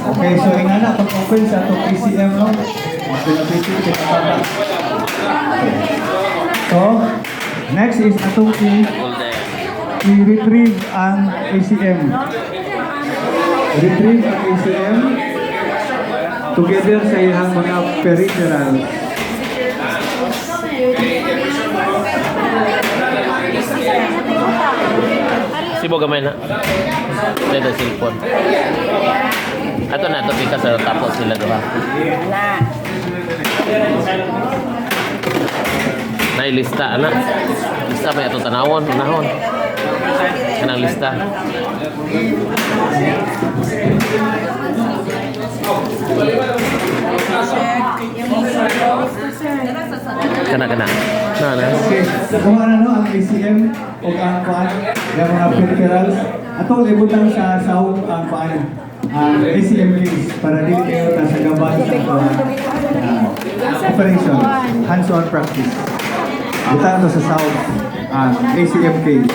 Okay, so ingana pag-open sa itong PCM, no? So, next is atong i-retrieve ang ACM. Retrieve ang ACM together sa iyang mga peripherals. Sibo gamay na. Dito cellphone. Ato na to bika sa tapos sila diba? Nay lista ana. Lista may ato tanawon, unahon. Kanang lista. Kana. Na. Okay, kung ano no, ang ACM o ang paan, yung mga peripherals, atong libutan sa sound ang paan, ang ACM keys para di kayo nasa gaban sa operation, hands-on practice. Butan to sa sound ang ACM keys.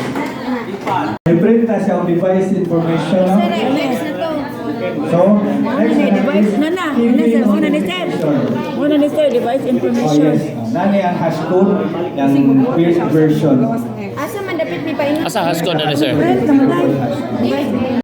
I-print na siya ang device information. So, next device na na. Muna ni sir, device information. Nani ang hash code ng version. Asa man dapat ni pa ini? Asa haskon na ni sir? Device